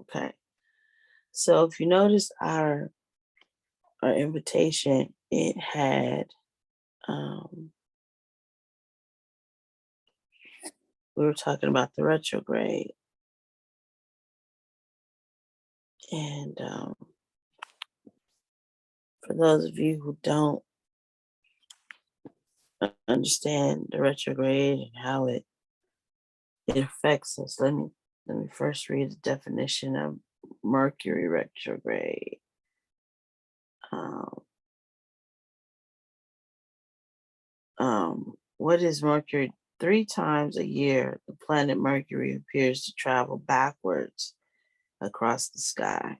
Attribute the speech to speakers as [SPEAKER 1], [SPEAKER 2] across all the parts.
[SPEAKER 1] Okay. So if you notice our invitation, it had we were talking about the retrograde, and for those of you who don't understand the retrograde and how it affects us, let me first read the definition of Mercury retrograde. Um, what is Mercury? 3 times a year, the planet Mercury appears to travel backwards across the sky.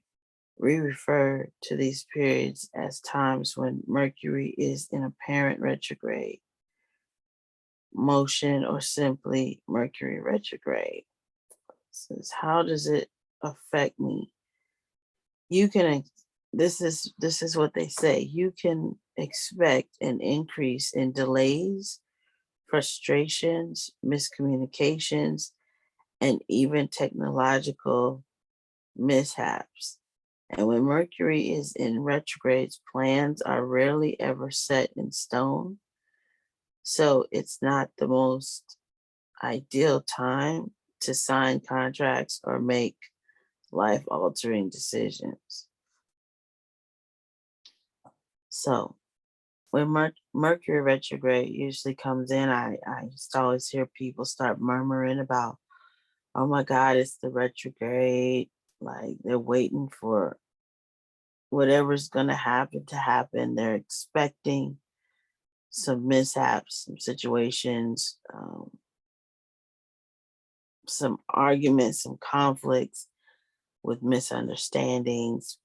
[SPEAKER 1] We refer to these periods as times when Mercury is in apparent retrograde motion or simply Mercury retrograde. Says, how does it affect me? You can this is what they say. You can expect an increase in delays, frustrations, miscommunications, and even technological mishaps. And when Mercury is in retrograde, plans are rarely ever set in stone. So it's not the most ideal time to sign contracts or make life altering decisions. So when Mercury retrograde usually comes in, I just always hear people start murmuring about, oh my God, it's the retrograde. Like they're waiting for whatever's going to happen to happen. They're expecting some mishaps, some situations, some arguments, some conflicts with misunderstandings.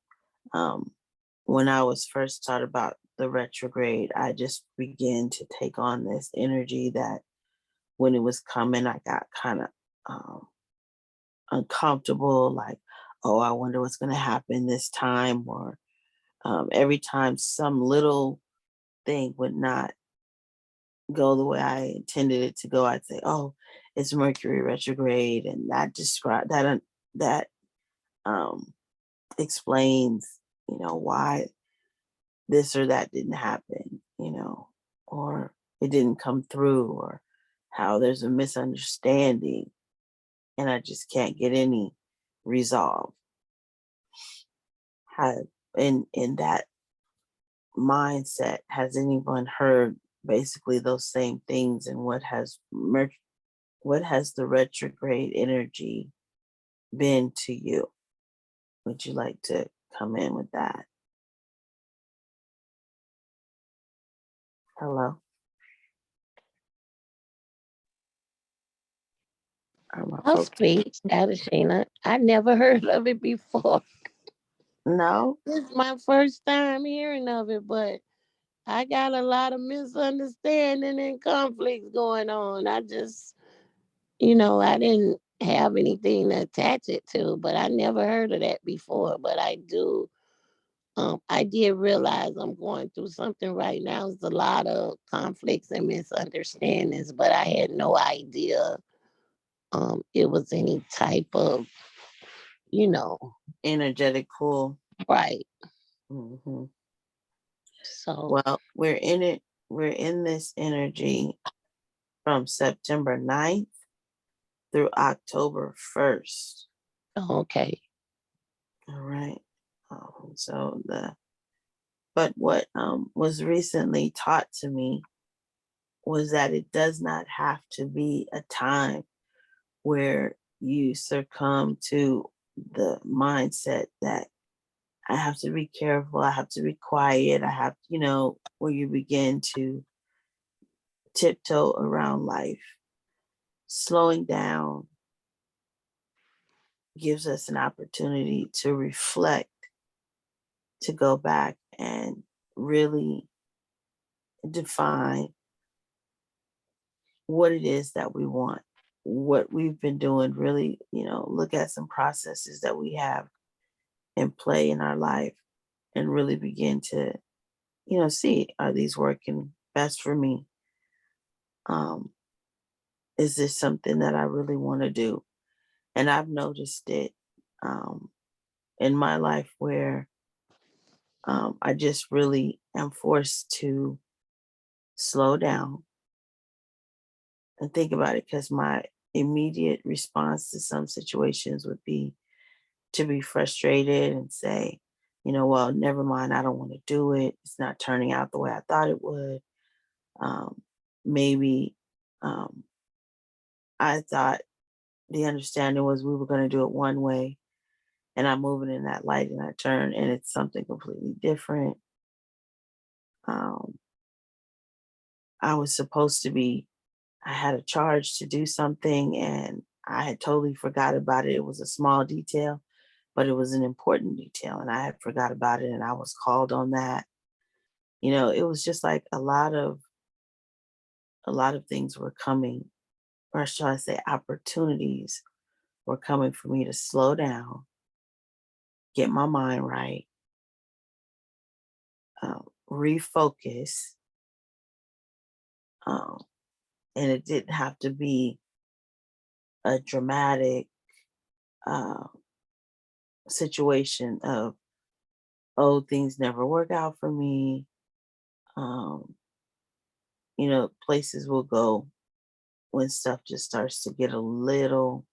[SPEAKER 1] Um, when I was first taught about the retrograde, I just began to take on this energy that when it was coming, I got kind of um, uncomfortable, like, oh, I wonder what's going to happen this time. Or every time some little thing would not go the way I intended it to go, I'd say, "Oh, it's Mercury retrograde," and that describe that um, explains, why this or that didn't happen, or it didn't come through, or how there's a misunderstanding, and I just can't get any resolve. Have in that mindset, has anyone heard basically those same things, and what has the retrograde energy been to you? Would you like to come in with that? Hello? Are my
[SPEAKER 2] I'll
[SPEAKER 1] folks?
[SPEAKER 2] speak, Adashina. I never heard of it before.
[SPEAKER 1] No?
[SPEAKER 2] This is my first time hearing of it, but I got a lot of misunderstanding and conflicts going on. I didn't have anything to attach it to, but I never heard of that before. But I did realize I'm going through something right now. It's a lot of conflicts and misunderstandings, but I had no idea it was any type of, you know,
[SPEAKER 1] Energetic pull.
[SPEAKER 2] right.
[SPEAKER 1] Hmm.
[SPEAKER 2] So,
[SPEAKER 1] Well, we're in it. We're in this energy from September 9th through October 1st.
[SPEAKER 2] okay.
[SPEAKER 1] All right. But what was recently taught to me was that it does not have to be a time where you succumb to the mindset that I have to be careful, I have to be quiet, where you begin to tiptoe around life. Slowing down gives us an opportunity to reflect, to go back and really define what it is that we want, what we've been doing, really, look at some processes that we have in play in our life and really begin to, see, are these working best for me? Um, is this something that I really want to do? And I've noticed it um, in my life where I just really am forced to slow down and think about it because my immediate response to some situations would be to be frustrated and say, well, never mind, I don't want to do it. It's not turning out the way I thought it would. Um, maybe um, I thought the understanding was we were going to do it one way, and I'm moving in that light and I turn and it's something completely different. Um, I was supposed to be, I had a charge to do something and I had totally forgot about it. It was a small detail, but it was an important detail and I had forgot about it and I was called on that. It was just like a lot of things were coming, or shall I say opportunities were coming for me to slow down, get my mind right, refocus. Um, and it didn't have to be a dramatic uh, situation of, oh, things never work out for me. Um, Places will go when stuff just starts to get a little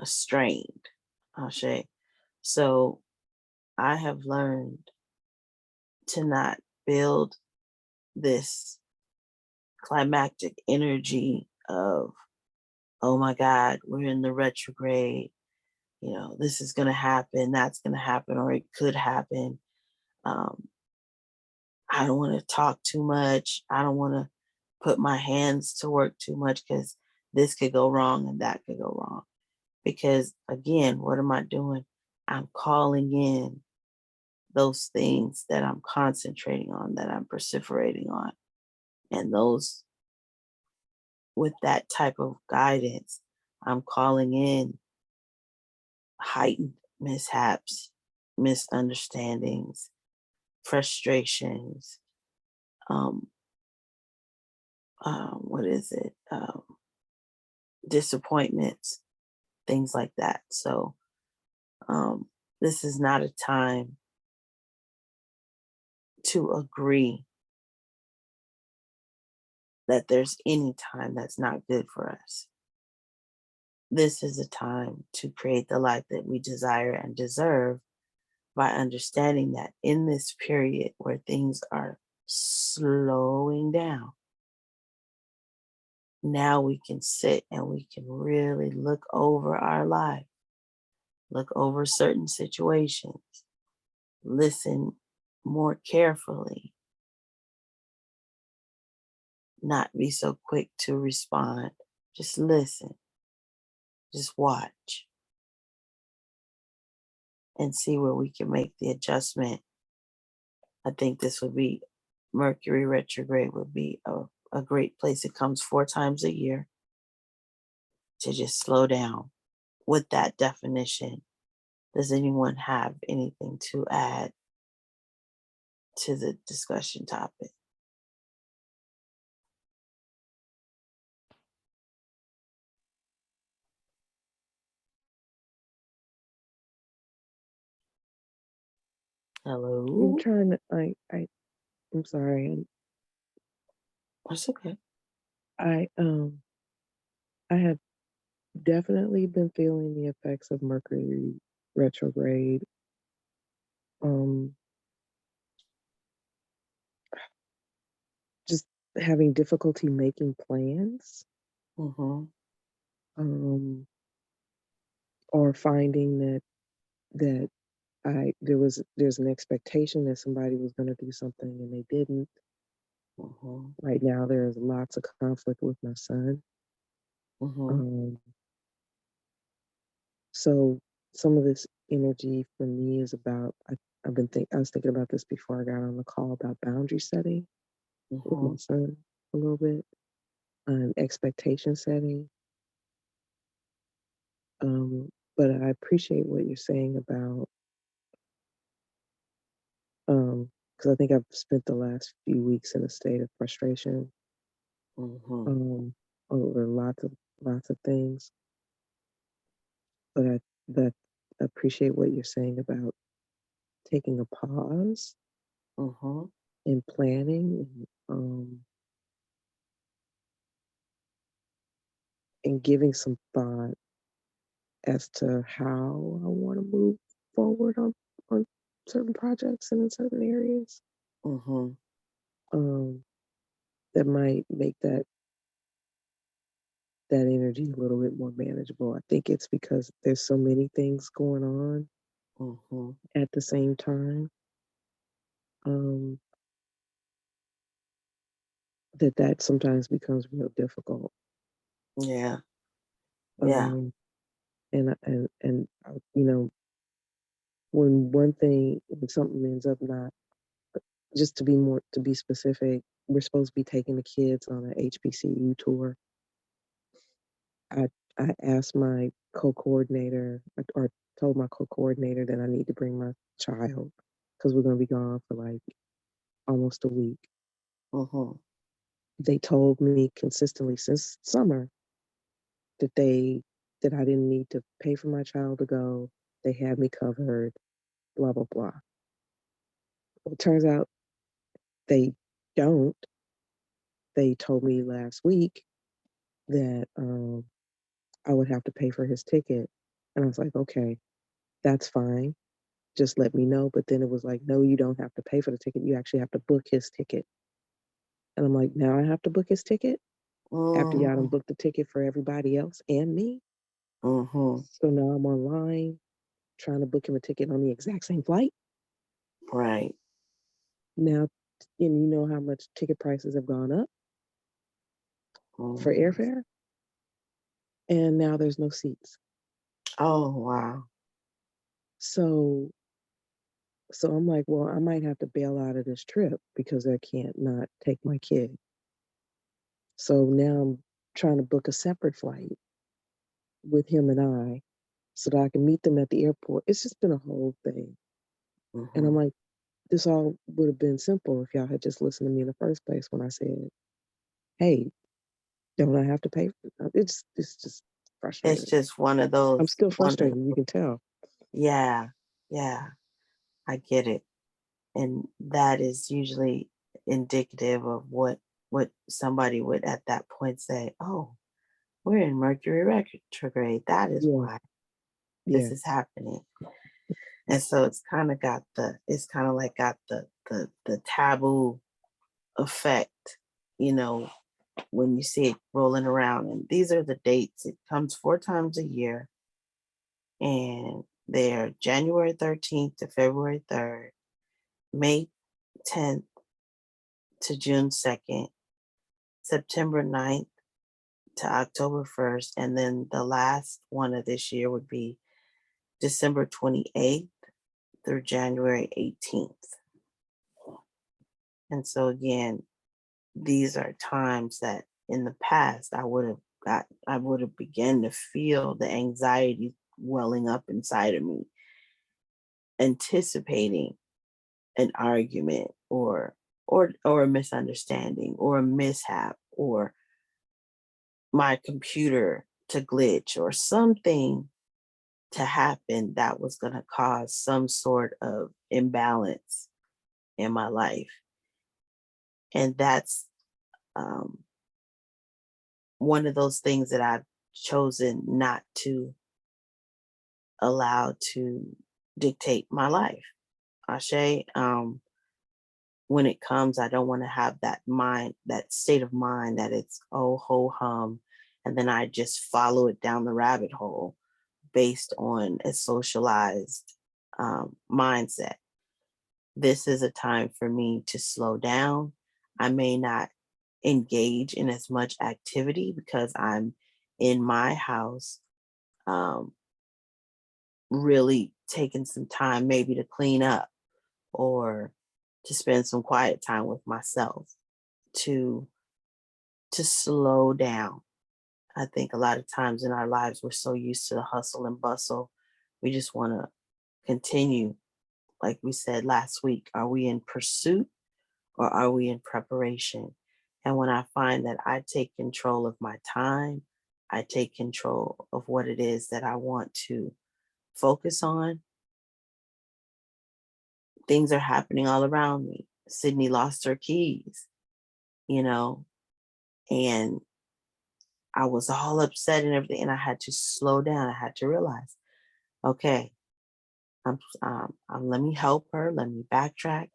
[SPEAKER 1] strained, I'll say. So I have learned to not build this climactic energy of, oh my God, we're in the retrograde. This is going to happen, that's going to happen, or it could happen. Um, I don't want to talk too much. I don't want to put my hands to work too much because this could go wrong and that could go wrong. Because again, what am I doing? I'm calling in those things that I'm concentrating on, that I'm perseverating on. And those, with that type of guidance, I'm calling in heightened mishaps, misunderstandings, frustrations, um, what is it? Disappointments, things like that. So um, this is not a time to agree that there's any time that's not good for us. This is a time to create the life that we desire and deserve by understanding that in this period where things are slowing down, now we can sit and we can really look over our life, look over certain situations, listen more carefully, not be so quick to respond. Just listen, just watch, and see where we can make the adjustment. I think this would be, Mercury retrograde would be a great place. It comes 4 times a year, to just slow down. With that definition, does anyone have anything to add to the discussion topic?
[SPEAKER 3] I'm
[SPEAKER 1] Hello?
[SPEAKER 3] trying to I'm sorry.
[SPEAKER 1] That's okay.
[SPEAKER 3] I have definitely been feeling the effects of Mercury retrograde. Um just having difficulty making plans.
[SPEAKER 1] Mm-hmm.
[SPEAKER 3] Um or finding that there's an expectation that somebody was going to do something and they didn't.
[SPEAKER 1] Mm-hmm.
[SPEAKER 3] Right now there's lots of conflict with my son.
[SPEAKER 1] Mm-hmm.
[SPEAKER 3] Um so some of this energy for me is about I was thinking about this before I got on the call about boundary setting with
[SPEAKER 1] Mm-hmm.
[SPEAKER 3] my son a little bit, expectation setting. But I appreciate what you're saying about because I think I've spent the last few weeks in a state of frustration
[SPEAKER 1] Mm-hmm.
[SPEAKER 3] over lots of things. But I but appreciate what you're saying about taking a pause
[SPEAKER 1] Mm-hmm.
[SPEAKER 3] and planning and giving some thought as to how I want to move forward on certain projects and in certain areas.
[SPEAKER 1] Mm-hmm.
[SPEAKER 3] Um, that might make that energy a little bit more manageable. I think it's because there's so many things going on
[SPEAKER 1] Mm-hmm.
[SPEAKER 3] at the same time, um, that sometimes becomes real difficult.
[SPEAKER 1] Yeah. Yeah.
[SPEAKER 3] Um, and when something ends up not, just to be specific, we're supposed to be taking the kids on an HBCU tour. I I asked my co-coordinator or told my co-coordinator that I need to bring my child because we're going to be gone for like almost a week.
[SPEAKER 1] Mm-hmm.
[SPEAKER 3] They told me consistently since summer that that I didn't need to pay for my child to go. They had me covered, blah blah blah. Well, it turns out they don't. They told me last week that I would have to pay for his ticket. And I was like, okay, that's fine. Just let me know. But then it was like, no, you don't have to pay for the ticket. You actually have to book his ticket. And I'm like, now I have to book his ticket after y'all done
[SPEAKER 1] Mm-hmm.
[SPEAKER 3] booked the ticket for everybody else and me.
[SPEAKER 1] Mm-hmm.
[SPEAKER 3] So now I'm online trying to book him a ticket on the exact same flight.
[SPEAKER 1] Right.
[SPEAKER 3] Now, and you know how much ticket prices have gone up for
[SPEAKER 1] Mm-hmm.
[SPEAKER 3] airfare? And now there's no seats.
[SPEAKER 1] Oh, wow.
[SPEAKER 3] So I'm like, well, I might have to bail out of this trip because I can't not take my kid. So now I'm trying to book a separate flight with him and I so that I can meet them at the airport. It's just been a whole thing. And I'm
[SPEAKER 1] Mm-hmm.
[SPEAKER 3] like, this all would have been simple if y'all had just listened to me in the first place when I said, hey, don't I have to pay for it? It's just
[SPEAKER 1] It's
[SPEAKER 3] frustrating.
[SPEAKER 1] just
[SPEAKER 3] I'm still
[SPEAKER 1] one of
[SPEAKER 3] frustrated, you can tell.
[SPEAKER 1] yeah. Yeah. I get it. And that is usually indicative of what somebody would at that point say, oh, we're in Mercury retrograde. That is
[SPEAKER 3] Yeah,
[SPEAKER 1] why
[SPEAKER 3] yeah,
[SPEAKER 1] this is happening. And so it's kind of like got the taboo effect, you know, when you see it rolling around. And these are the dates. It comes 4 times a year, and they're January 13th to February 3rd, May 10th to June 2nd, September 9th to October 1st, and then the last one of this year would be December 28th through January 18th. And so again, these are times that in the past I would have begun to feel the anxiety welling up inside of me, anticipating an argument or a misunderstanding or a mishap or my computer to glitch or something to happen that was going to cause some sort of imbalance in my life. And that's um, one of those things that I've chosen not to allow to dictate my life. Ashe, when it comes, I don't want to have that state of mind that it's oh ho hum, and then I just follow it down the rabbit hole based on a socialized mindset. This is a time for me to slow down. I may not engage in as much activity because I'm in my house, um, really taking some time maybe to clean up or to spend some quiet time with myself to slow down. I think a lot of times in our lives we're so used to the hustle and bustle. We just want to continue. Like we said last week, are we in pursuit or are we in preparation? And when I find that I take control of my time, I take control of what it is that I want to focus on, things are happening all around me. Sydney lost her keys, you know, and I was all upset and everything. And I had to slow down. I had to realize, okay, let me help her. Let me backtrack.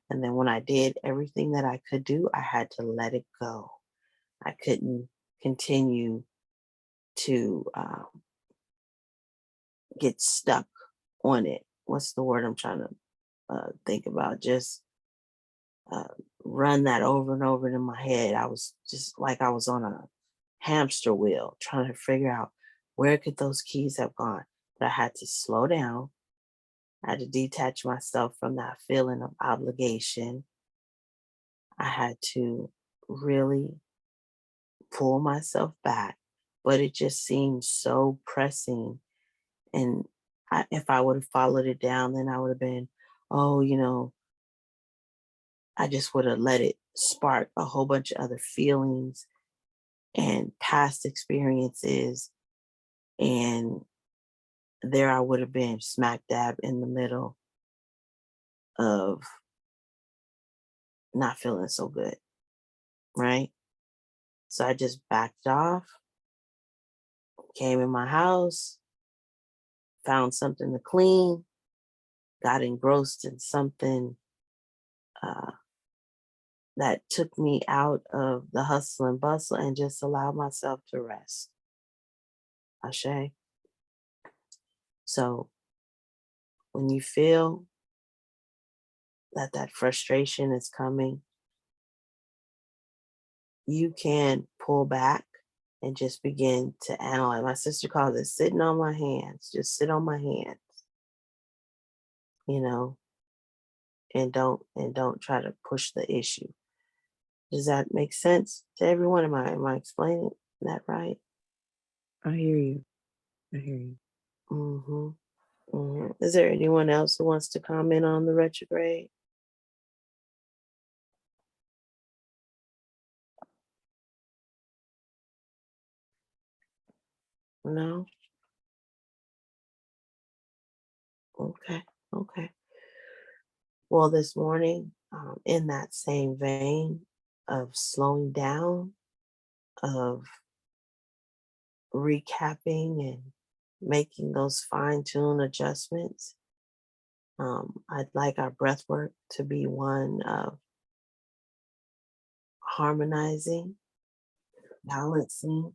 [SPEAKER 1] And then when I did everything that I could do, I had to let it go. I couldn't continue to get stuck on it. What's the word I'm trying to think about? Just uh, run that over and over in my head. I was just like I was on a hamster wheel trying to figure out where could those keys have gone. But I had to slow down. I had to detach myself from that feeling of obligation. I had to really pull myself back, but it just seemed so pressing. And if I would have followed it down, then I would have been, oh, I just would have let it spark a whole bunch of other feelings and past experiences. And there I would have been smack dab in the middle of not feeling so good. Right. So I just backed off, came in my house, found something to clean, got engrossed in something uh, that took me out of the hustle and bustle and just allowed myself to rest. Ashe. So when you feel that frustration is coming, you can pull back and just begin to analyze. My sister calls it sitting on my hands. Just sit on my hands, you know, and don't try to push the issue. Does that make sense to everyone? Am I explaining that right?
[SPEAKER 3] I hear you. I hear you.
[SPEAKER 1] Mm-hmm. Is there anyone else who wants to comment on the retrograde? No? Okay. Okay. Well, this morning, in that same vein of slowing down, of recapping and making those fine tune adjustments, I'd like our breath work to be one of harmonizing, balancing,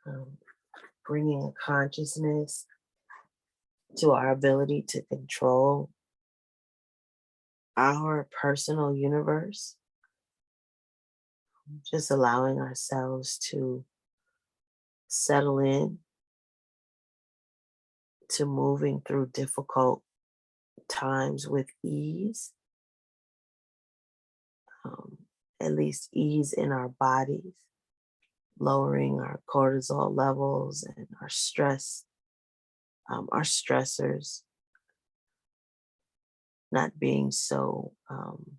[SPEAKER 1] um, bringing a consciousness to our ability to control our personal universe, just allowing ourselves to settle in to moving through difficult times with ease, um, at least ease in our bodies, lowering our cortisol levels and our stress, our stressors, not being so um,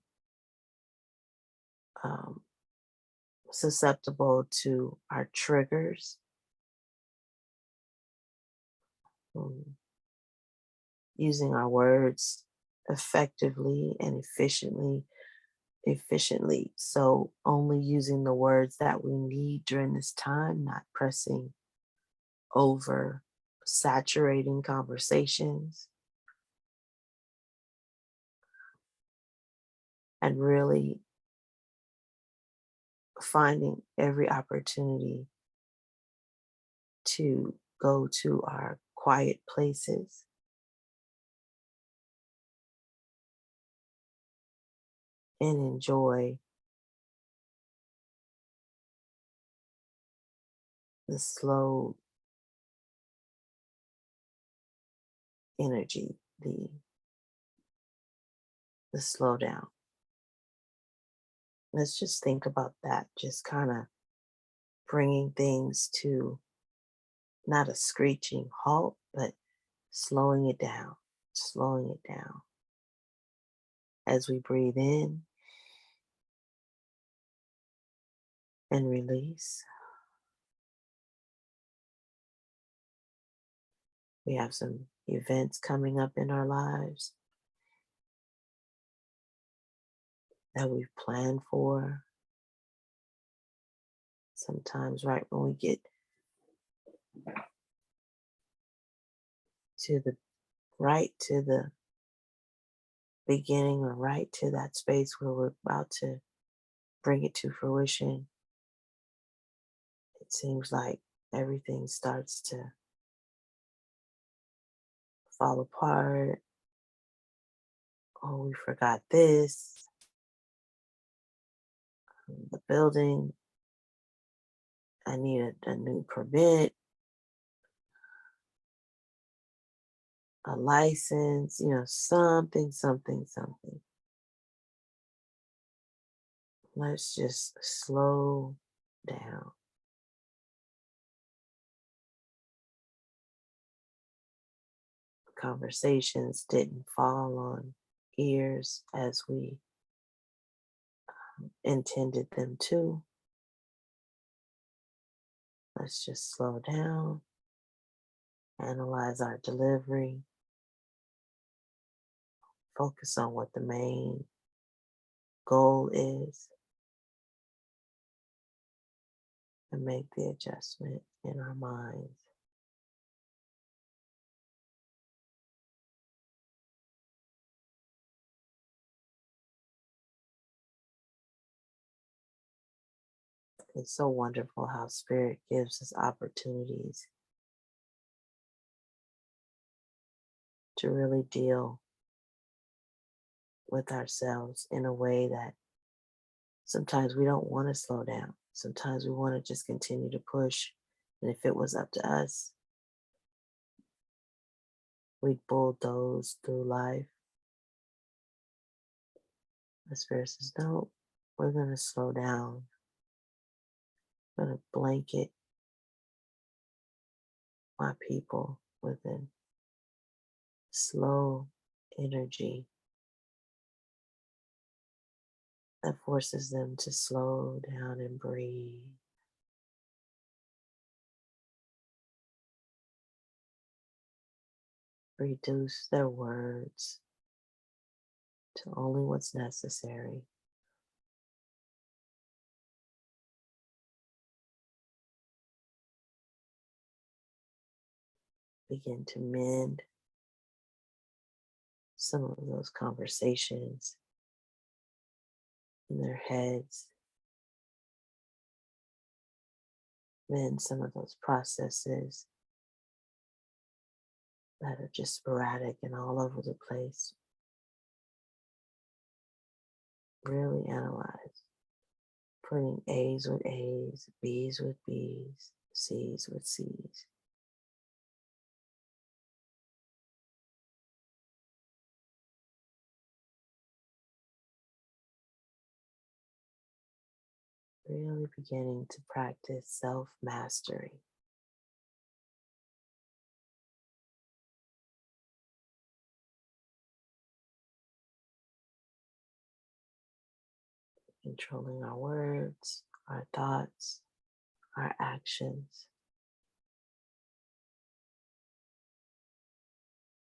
[SPEAKER 1] susceptible to our triggers, um, using our words effectively and efficiently. So only using the words that we need during this time, not pressing over saturating conversations, and really finding every opportunity to go to our quiet places and enjoy the slow energy, the slow down. Let's just think about that, just kind of bringing things to not a screeching halt, but slowing it down as we breathe in and release. We have some events coming up in our lives that we've planned for. Sometimes right when we get to the beginning or right to that space where we're about to bring it to fruition, it seems like everything starts to fall apart. Oh, we forgot this. The building, I need a new permit, a license, something, something, something. Let's just slow down. Conversations didn't fall on ears as we intended them to. Let's just slow down, analyze our delivery, focus on what the main goal is, and make the adjustment in our minds. It's so wonderful how Spirit gives us opportunities to really deal with ourselves in a way that sometimes we don't want to slow down. Sometimes we want to just continue to push. And if it was up to us, we'd bulldoze through life. The Spirit says, no, we're going to slow down. We're going to blanket my people with a slow energy that forces them to slow down and breathe. Reduce their words to only what's necessary. Begin to mend some of those conversations in their heads, mend some of those processes that are just sporadic and all over the place. Really analyze, putting A's with A's, B's with B's, C's with C's. Really beginning to practice self-mastery. Controlling our words, our thoughts, our actions.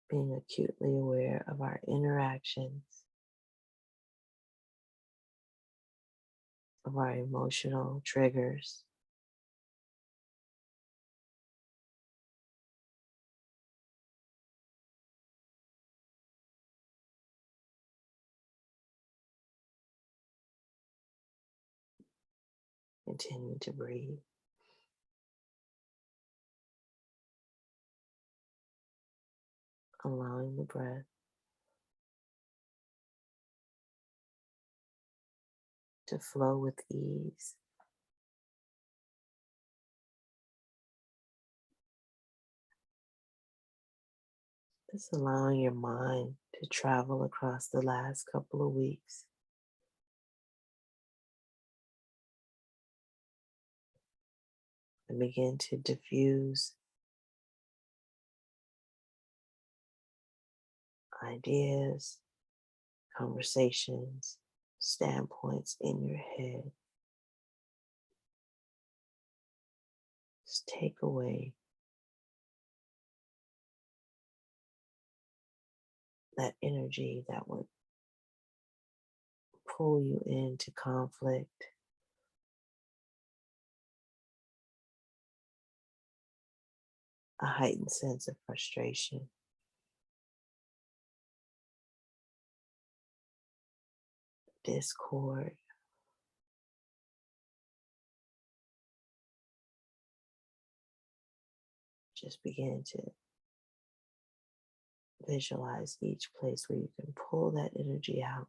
[SPEAKER 1] Being acutely aware of our interactions, of our emotional triggers. Continue to breathe. Allowing the breath to flow with ease. Just allowing your mind to travel across the last couple of weeks. And begin to diffuse ideas, conversations, standpoints in your head. Just take away that energy that would pull you into conflict, a heightened sense of frustration, discord. Just begin to visualize each place where you can pull that energy out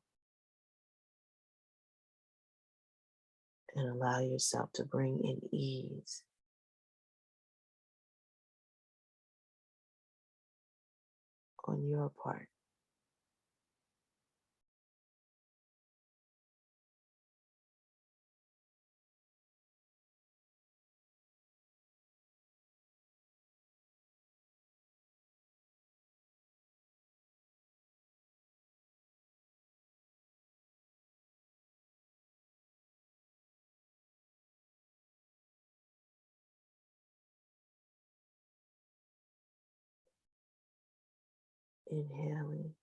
[SPEAKER 1] and allow yourself to bring in ease on your part. Inhaling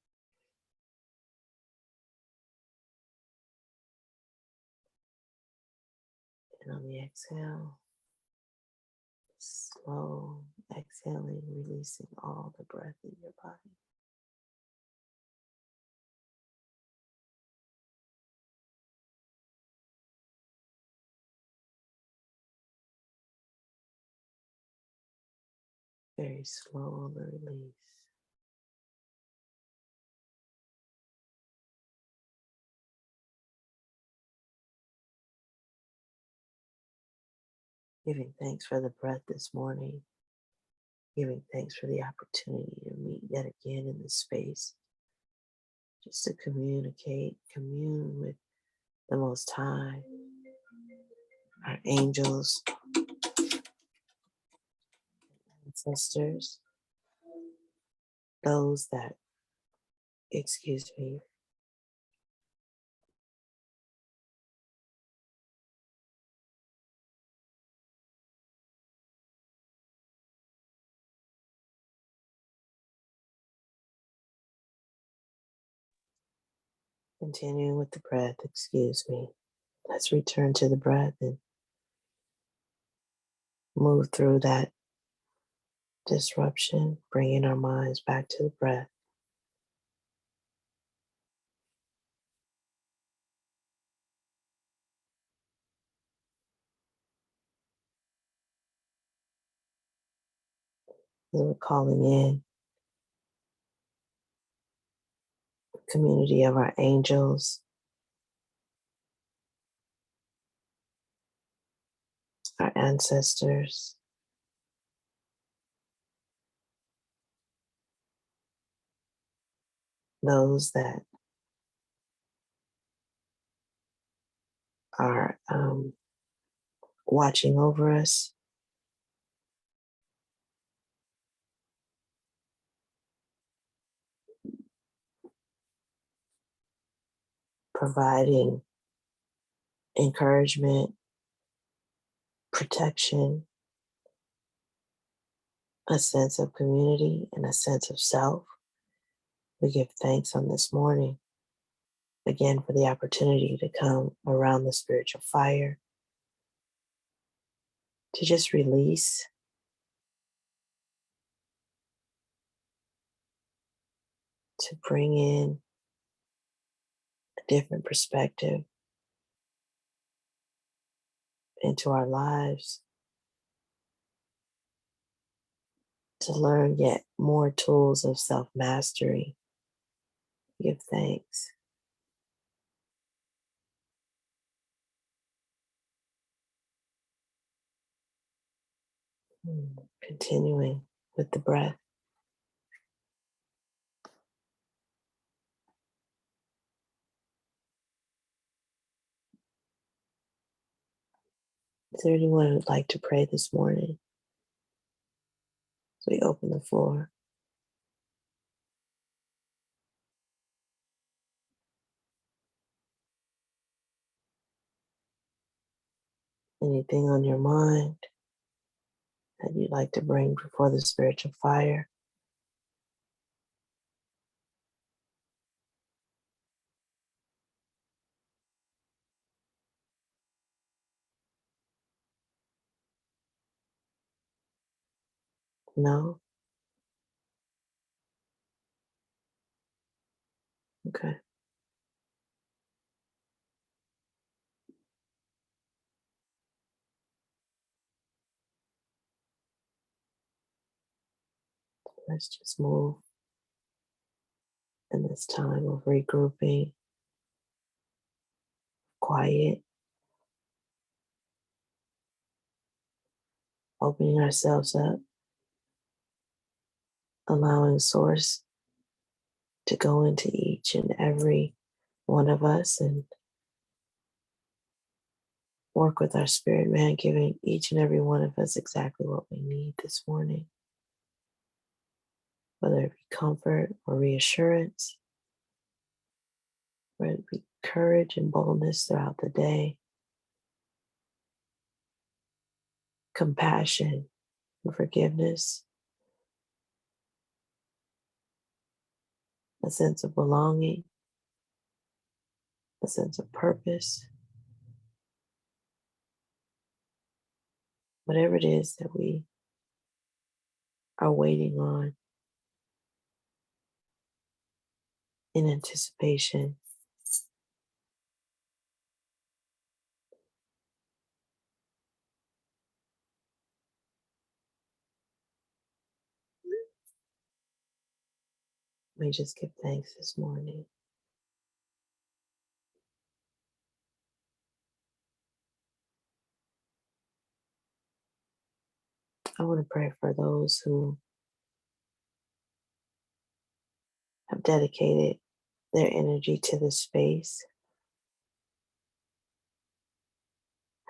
[SPEAKER 1] and on the exhale, slow exhaling, releasing all the breath in your body. Very slow on the release. Giving thanks for the breath this morning. Giving thanks for the opportunity to meet yet again in this space. Just to communicate, commune with the Most High, our angels, ancestors, those that, excuse me, continuing with the breath, excuse me. Let's return to the breath and move through that disruption, bringing our minds back to the breath. As we're calling in the community of our angels, our ancestors, those that are watching over us, providing encouragement, protection, a sense of community, and a sense of self. We give thanks on this morning again for the opportunity to come around the spiritual fire, to just release, to bring in a different perspective into our lives, to learn yet more tools of self-mastery. Give thanks. Continuing with the breath. Is there anyone who'd like to pray this morning? As we open the floor. Anything on your mind that you'd like to bring before the spiritual fire? No? Okay. Let's just move in this time of regrouping, quiet, opening ourselves up, allowing Source to go into each and every one of us and work with our spirit man, giving each and every one of us exactly what we need this morning, whether it be comfort or reassurance, whether it be courage and boldness throughout the day, compassion and forgiveness, a sense of belonging, a sense of purpose, whatever it is that we are waiting on in anticipation. We just give thanks this morning. I want to pray for those who have dedicated their energy to this space,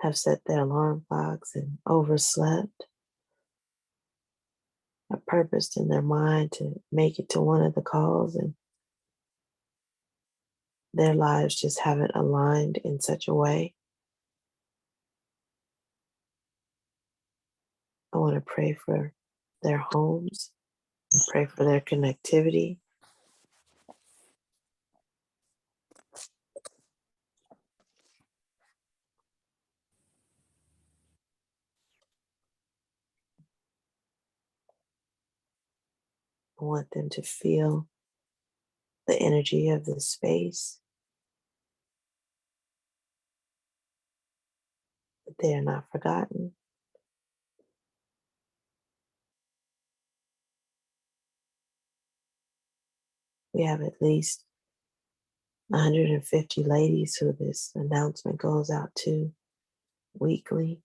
[SPEAKER 1] have set their alarm clocks and overslept, have purposed in their mind to make it to one of the calls, and their lives just haven't aligned in such a way. I want to pray for their homes, pray for their connectivity. I want them to feel the energy of the space, that they are not forgotten. We have at least 150 ladies who this announcement goes out to weekly.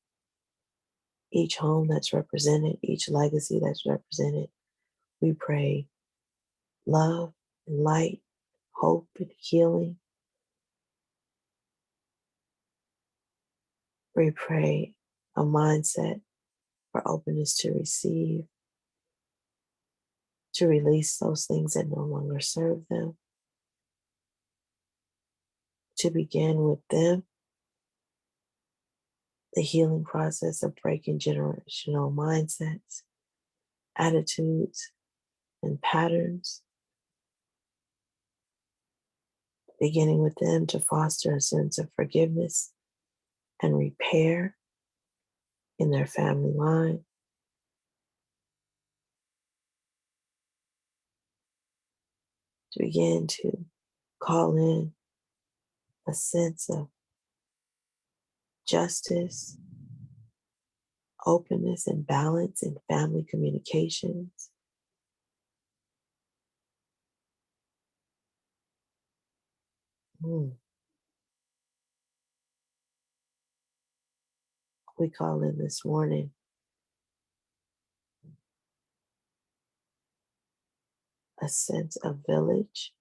[SPEAKER 1] Each home that's represented, each legacy that's represented, we pray love and light, hope and healing. We pray a mindset for openness to receive, to release those things that no longer serve them, to begin with them the healing process of breaking generational mindsets, attitudes, and patterns, beginning with them to foster a sense of forgiveness and repair in their family line, to begin to call in a sense of justice, openness, and balance in family communications. We call in this morning a sense of village,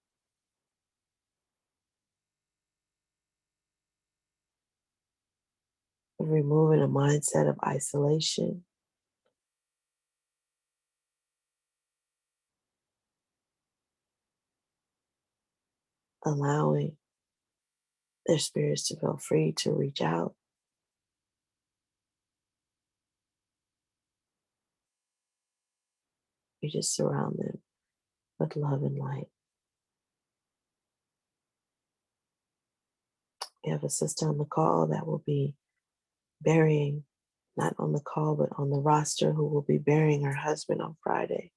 [SPEAKER 1] of removing a mindset of isolation, allowing their spirits to feel free to reach out. We just surround them with love and light. We have a sister on the call that will be burying not on the call, but on the roster, who will be burying her husband on Friday.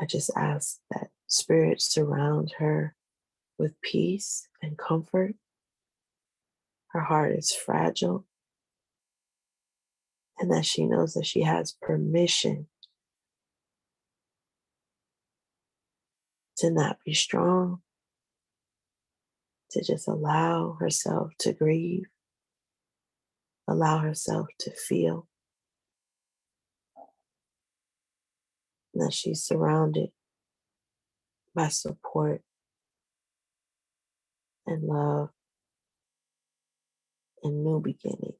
[SPEAKER 1] I just ask that Spirit surround her with peace and comfort. Her heart is fragile, and that she knows that she has permission to not be strong, to just allow herself to grieve, allow herself to feel, and that she's surrounded by support and love and new beginnings.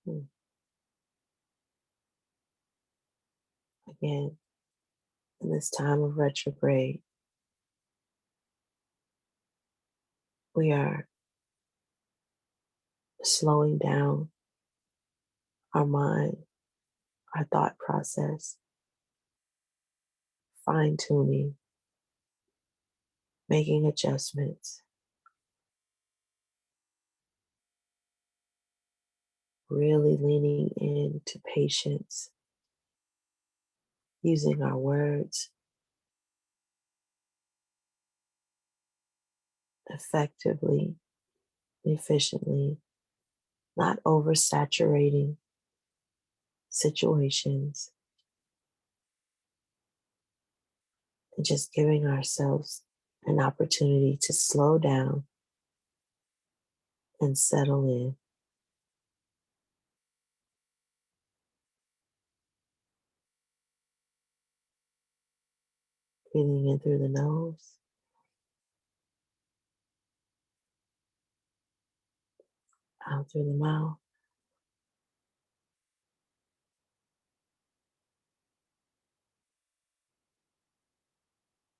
[SPEAKER 1] Hmm. Again, in this time of retrograde, we are slowing down our mind, our thought process, fine tuning, making adjustments, really leaning into patience, using our words effectively, efficiently, not oversaturating situations, and just giving ourselves an opportunity to slow down and settle in, breathing in through the nose, out through the mouth.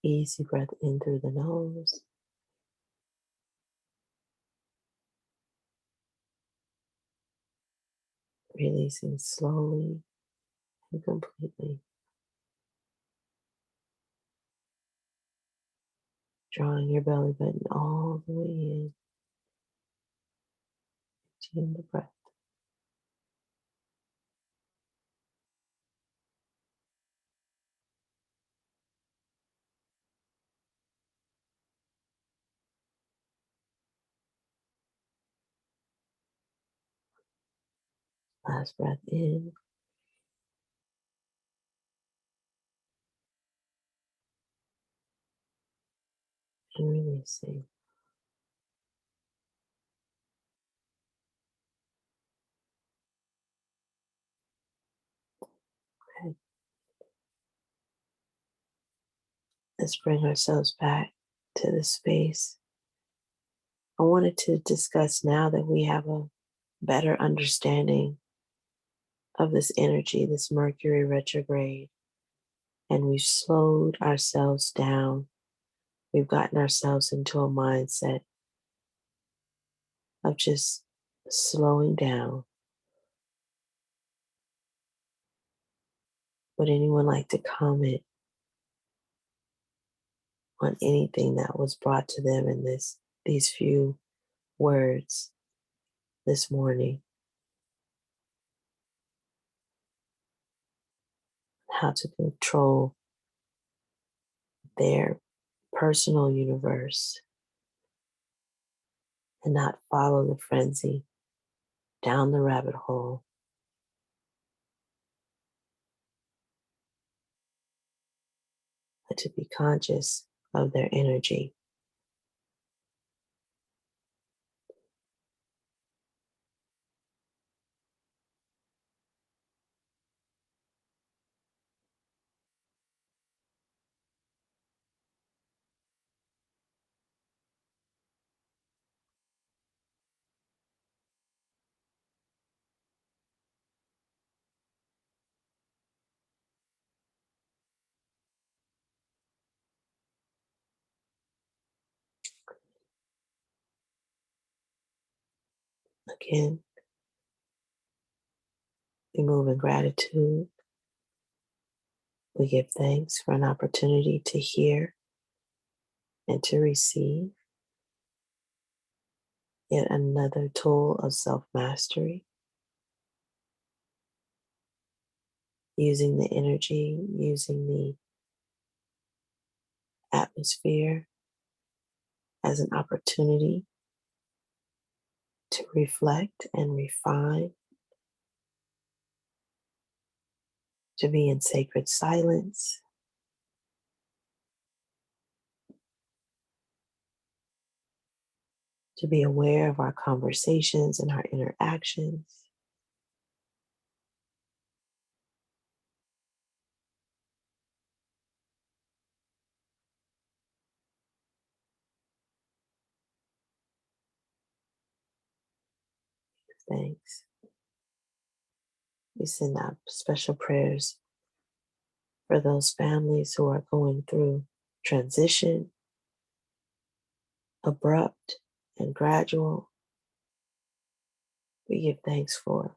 [SPEAKER 1] Easy breath in through the nose, releasing slowly and completely, drawing your belly button all the way in, to the breath. Last breath in and releasing. Okay. Let's bring ourselves back to the space. I wanted to discuss, now that we have a better understanding of this energy, this Mercury retrograde, and we've slowed ourselves down. We've gotten ourselves into a mindset of just slowing down. Would anyone like to comment on anything that was brought to them in these few words this morning? How to control their personal universe and not follow the frenzy down the rabbit hole, but to be conscious of their energy. Again, we move in gratitude. We give thanks for an opportunity to hear and to receive yet another tool of self-mastery, using the energy, using the atmosphere as an opportunity to reflect and refine, to be in sacred silence, to be aware of our conversations and our interactions. Thanks. We send out special prayers for those families who are going through transition, abrupt and gradual. We give thanks for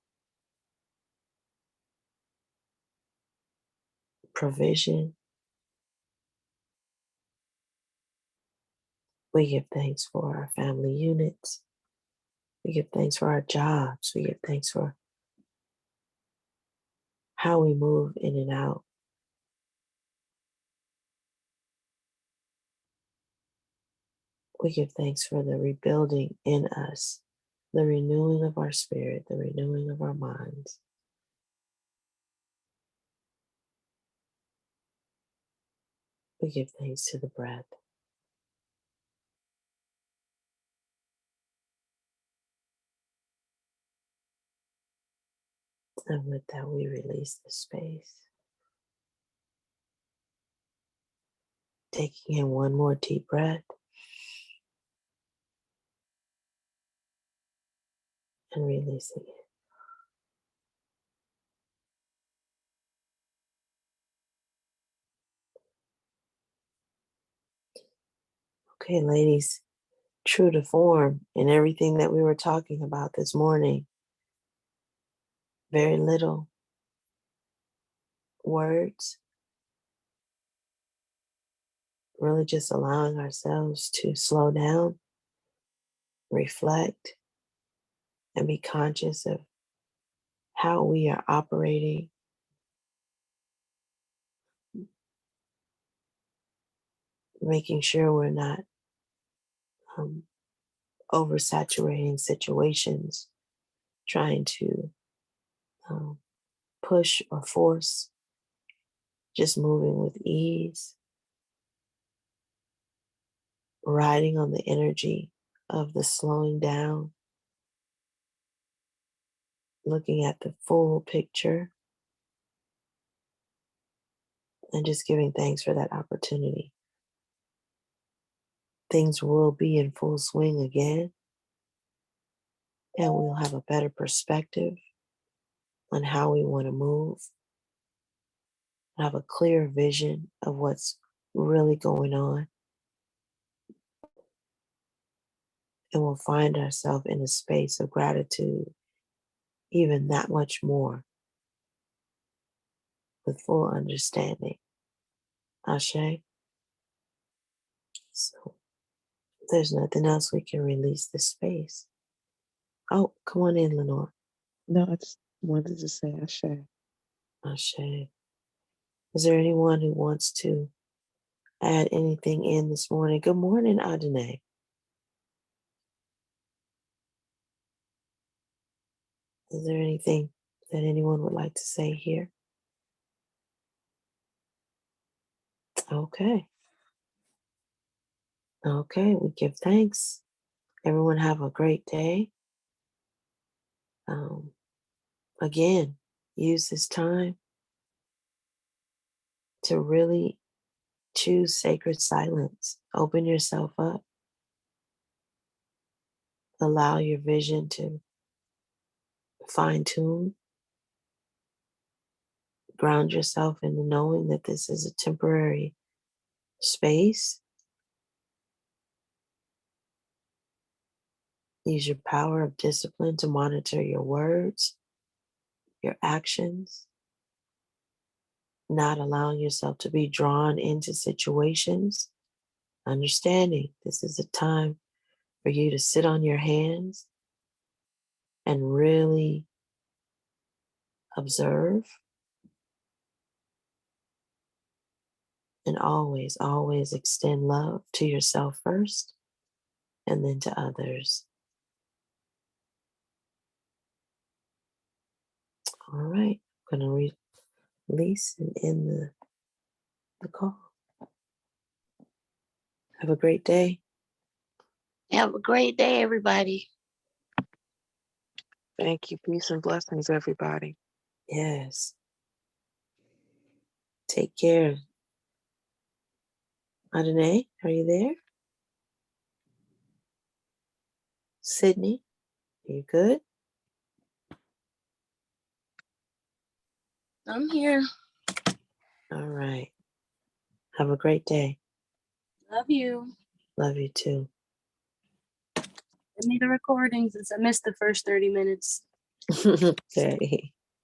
[SPEAKER 1] provision. We give thanks for our family units. We give thanks for our jobs. We give thanks for how we move in and out. We give thanks for the rebuilding in us, the renewing of our spirit, the renewing of our minds. We give thanks to the breath. And with that, we release the space. Taking in one more deep breath and releasing it. Okay, ladies, true to form in everything that we were talking about this morning, very little words, really just allowing ourselves to slow down, reflect, and be conscious of how we are operating, making sure we're not um, oversaturating situations, trying to um, push or force, just moving with ease, riding on the energy of the slowing down, looking at the full picture, and just giving thanks for that opportunity. Things will be in full swing again, and we'll have a better perspective on how we want to move, have a clear vision of what's really going on, and we'll find ourselves in a space of gratitude, even that much more, with full understanding. Ashe? So if there's nothing else, we can release the space. Oh, come on in, Lenore.
[SPEAKER 3] No, I just wanted to say Ashe.
[SPEAKER 1] Ashe. Is there anyone who wants to add anything in this morning? Good morning, Adonai. Is there anything that anyone would like to say here? Okay. Okay, we give thanks. Everyone have a great day. Um, again, use this time to really choose sacred silence. Open yourself up. Allow your vision to fine tune. Ground yourself in the knowing that this is a temporary space. Use your power of discipline to monitor your words, your actions, not allowing yourself to be drawn into situations understanding this is a time for you to sit on your hands and really observe, and always, always extend love to yourself first and then to others. All right, I'm going to release and end the call. Have a great day.
[SPEAKER 2] Have a great day, everybody.
[SPEAKER 3] Thank you. Peace and blessings, everybody.
[SPEAKER 1] Yes. Take care. Adonai, are you there? Sydney, are you good?
[SPEAKER 4] I'm here.
[SPEAKER 1] All right. Have a great day.
[SPEAKER 4] Love you.
[SPEAKER 1] Love you too.
[SPEAKER 4] Send me the recordings since I missed the first 30 minutes.
[SPEAKER 1] Okay.